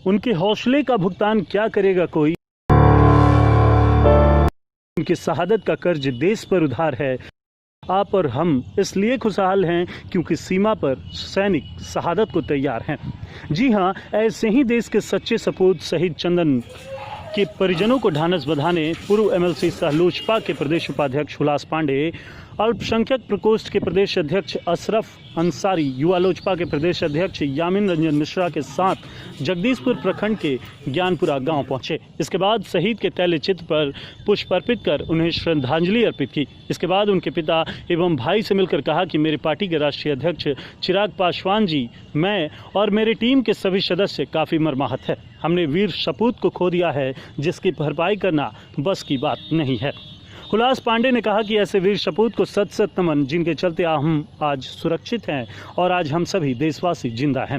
उनके हौसले का भुगतान क्या करेगा कोई? उनकी शहादत का कर्ज देश पर उधार है। आप और हम इसलिए खुशहाल हैं क्योंकि सीमा पर सैनिक शहादत को तैयार हैं। जी हां, ऐसे ही देश के सच्चे सपूत शहीद चंदन के परिजनों को ढांढस बंधाने पूर्व एमएलसी सह लोजपा के प्रदेश उपाध्यक्ष हुलास पांडे, अल्पसंख्यक प्रकोष्ठ के प्रदेश अध्यक्ष अशरफ अंसारी, युवा लोजपा के प्रदेश अध्यक्ष यामिन रंजन मिश्रा के साथ जगदीशपुर प्रखंड के ज्ञानपुरा गांव पहुंचे। इसके बाद शहीद के तैल चित्र पर पुष्प अर्पित कर उन्हें श्रद्धांजलि अर्पित की। इसके बाद उनके पिता एवं भाई से मिलकर कहा कि मेरी पार्टी के राष्ट्रीय अध्यक्ष चिराग पासवान जी, मैं और मेरी टीम के सभी सदस्य काफ़ी मर्माहत है। हमने वीर सपूत को खो दिया है, जिसकी भरपाई करना बस की बात नहीं है। हुलास पांडे ने कहा कि ऐसे वीर सपूत को सत सत नमन, जिनके चलते हम आज सुरक्षित हैं और आज हम सभी देशवासी जिंदा हैं।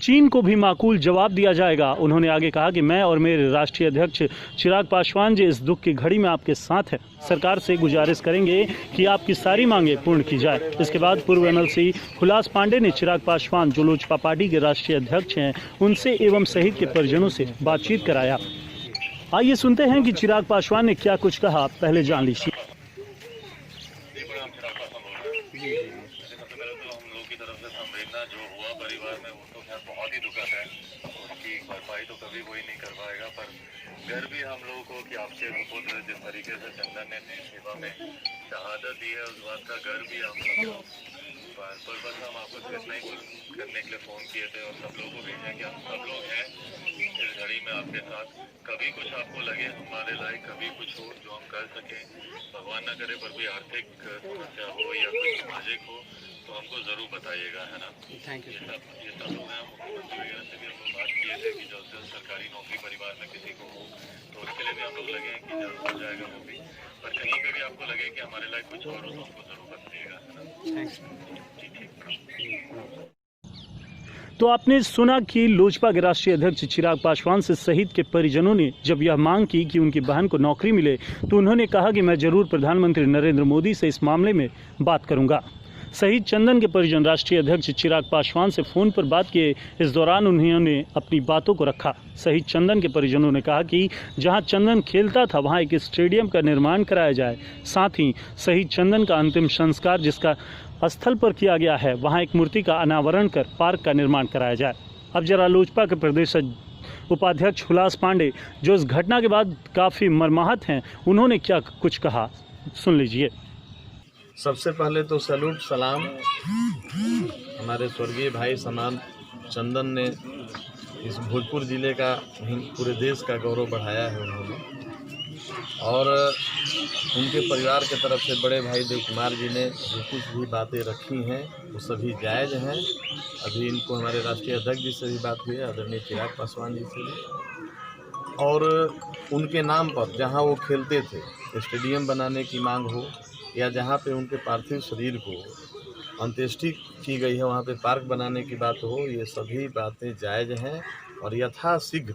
चीन को भी माकूल जवाब दिया जाएगा। उन्होंने आगे कहा कि मैं और मेरे राष्ट्रीय अध्यक्ष चिराग पासवान जी इस दुख की घड़ी में आपके साथ हैं। सरकार से गुजारिश करेंगे कि आपकी सारी मांगें पूर्ण की जाए। इसके बाद पूर्व एमएलसी हुलास पांडे ने चिराग पासवान, जो लोजपा पार्टी के राष्ट्रीय अध्यक्ष हैं, उनसे एवं शहीद के परिजनों से बातचीत कराया। आइए सुनते हैं कि चिराग पासवान ने क्या कुछ कहा, पहले जान लीजिए। जो हुआ परिवार में वो तो खैर बहुत ही दुखद है, उसकी भरपाई तो कभी कोई नहीं कर पाएगा, पर गर्व भी हम लोगों को कि आपसे पुत्र जिस तरीके से चंदन ने देश सेवा में शहादत दी है, उस बात का गर्व भी हम लोग पर बस हम आपको इतना ही करने के लिए फ़ोन किए थे और सब लोगों को भेजा कि हम सब लोग हैं इस घड़ी में आपके साथ। कभी कुछ आपको लगे हमारे लायक, कभी कुछ हो जो हम कर सकें, भगवान ना करे, पर कोई आर्थिक समस्या हो या कोई सामाजिक हो तो हमको ज़रूर बताइएगा, है ना। Thank you. ये सब लोग हैं, मुख्यमंत्री वगैरह से भी हम लोग बात किए थे कि जल्द से जल्द सरकारी नौकरी परिवार में किसी को हो तो उसके लिए भी हम लोग लगे हैं कि जल्द हो जाएगा वो भी, पर कहीं पर भी आपको लगे कि हमारे लायक कुछ और हो तो हमको ज़रूर बताइएगा, है ना। तो आपने सुना कि लोजपा के राष्ट्रीय अध्यक्ष चिराग पासवान से शहीद के परिजनों ने जब यह मांग की कि उनकी बहन को नौकरी मिले, तो उन्होंने कहा कि मैं जरूर प्रधानमंत्री नरेंद्र मोदी से इस मामले में बात करूंगा। शहीद चंदन के परिजन राष्ट्रीय अध्यक्ष चिराग पासवान से फोन पर बात किए। इस दौरान उन्होंने अपनी बातों को रखा। शहीद चंदन के परिजनों ने कहा कि जहां चंदन खेलता था वहां एक स्टेडियम का निर्माण कराया जाए, साथ ही शहीद चंदन का अंतिम संस्कार जिसका स्थल पर किया गया है, वहां एक मूर्ति का अनावरण कर पार्क का निर्माण कराया जाए। अब जरा लोजपा के प्रदेश उपाध्यक्ष हुलास पांडे, जो इस घटना के बाद काफ़ी मर्माहत हैं, उन्होंने क्या कुछ कहा, सुन लीजिए। सबसे पहले तो सैल्यूट सलाम, हमारे स्वर्गीय भाई समान चंदन ने इस भोजपुर ज़िले का पूरे देश का गौरव बढ़ाया है उन्होंने, और उनके परिवार के तरफ से बड़े भाई देव कुमार जी ने जो कुछ भी बातें रखी हैं वो सभी जायज़ हैं। अभी इनको हमारे राष्ट्रीय अध्यक्ष जी से भी बात हुई है, आदरणीय चिराग पासवान जी से भी, और उनके नाम पर जहां वो खेलते थे स्टेडियम बनाने की मांग हो या जहां पे उनके पार्थिव शरीर को अंत्येष्टि की गई है वहां पे पार्क बनाने की बात हो, ये सभी बातें जायज़ हैं और यथाशीघ्र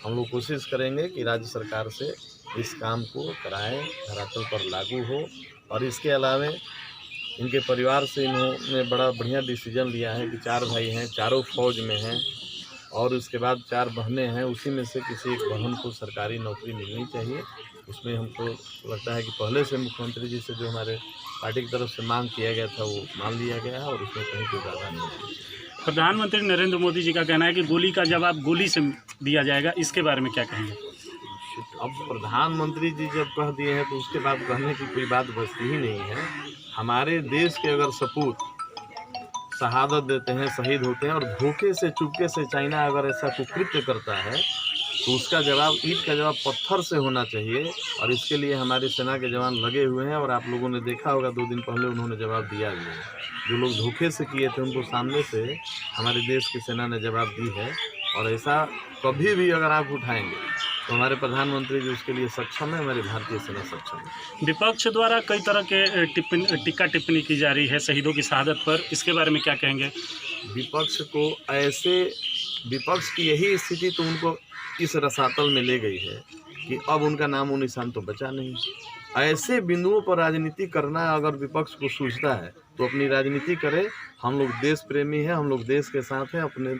हम लोग कोशिश करेंगे कि राज्य सरकार से इस काम को कराएं, धरातल पर लागू हो। और इसके अलावा इनके परिवार से इन्होंने बड़ा बढ़िया डिसीजन लिया है कि 4 भाई हैं, चारों फौज में हैं और उसके बाद 4 बहनें हैं, उसी में से किसी एक बहन को सरकारी नौकरी मिलनी चाहिए। उसमें हमको लगता है कि पहले से मुख्यमंत्री जी से जो हमारे पार्टी की तरफ से मांग किया गया था वो मान लिया गया है और उसमें कहीं कोई बाधा नहीं है। प्रधानमंत्री नरेंद्र मोदी जी का कहना है कि गोली का जवाब गोली से दिया जाएगा, इसके बारे में क्या कहेंगे? अब प्रधानमंत्री जी जब कह दिए हैं तो उसके बाद कहने की कोई बात बचती ही नहीं है। हमारे देश के अगर सपूत शहादत देते हैं, शहीद होते हैं और धोखे से चुपके से चाइना अगर ऐसा कुकृत्य करता है तो उसका जवाब ईंट का जवाब पत्थर से होना चाहिए, और इसके लिए हमारी सेना के जवान लगे हुए हैं। और आप लोगों ने देखा होगा 2 दिन पहले उन्होंने जवाब दिया भी है। जो लोग धोखे से किए थे उनको सामने से हमारे देश की सेना ने जवाब दी है, और ऐसा कभी भी अगर आप उठाएंगे तो हमारे प्रधानमंत्री जी उसके लिए सक्षम है, हमारी भारतीय सेना सक्षम है। विपक्ष द्वारा कई तरह के टीका टिप्पणी की जा रही है शहीदों की शहादत पर, इसके बारे में क्या कहेंगे? विपक्ष की यही स्थिति तो उनको इस रसातल में ले गई है कि अब उनका नामो निशान तो बचा नहीं। ऐसे बिंदुओं पर राजनीति करना अगर विपक्ष को सूझता है तो अपनी राजनीति करे। हम लोग देश प्रेमी हैं, हम लोग देश के साथ हैं, अपने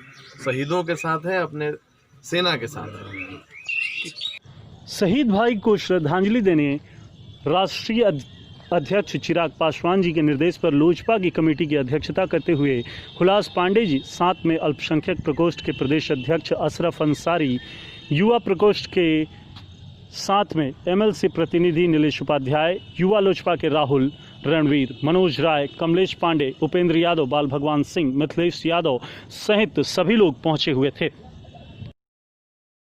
शहीदों के साथ हैं, अपने सेना के साथ रहेंगे। शहीद भाई को श्रद्धांजलि देने राष्ट्रीय अध्यक्ष चिराग पासवान जी के निर्देश पर लोजपा की कमेटी की अध्यक्षता करते हुए हुलास पांडे जी, साथ में अल्पसंख्यक प्रकोष्ठ के प्रदेश अध्यक्ष अशरफ अंसारी, युवा प्रकोष्ठ के साथ में एमएलसी प्रतिनिधि नीलेश उपाध्याय, युवा लोजपा के राहुल, रणवीर, मनोज राय, कमलेश पांडे, उपेंद्र यादव, बाल भगवान सिंह, मिथिलेश यादव सहित सभी लोग पहुंचे हुए थे।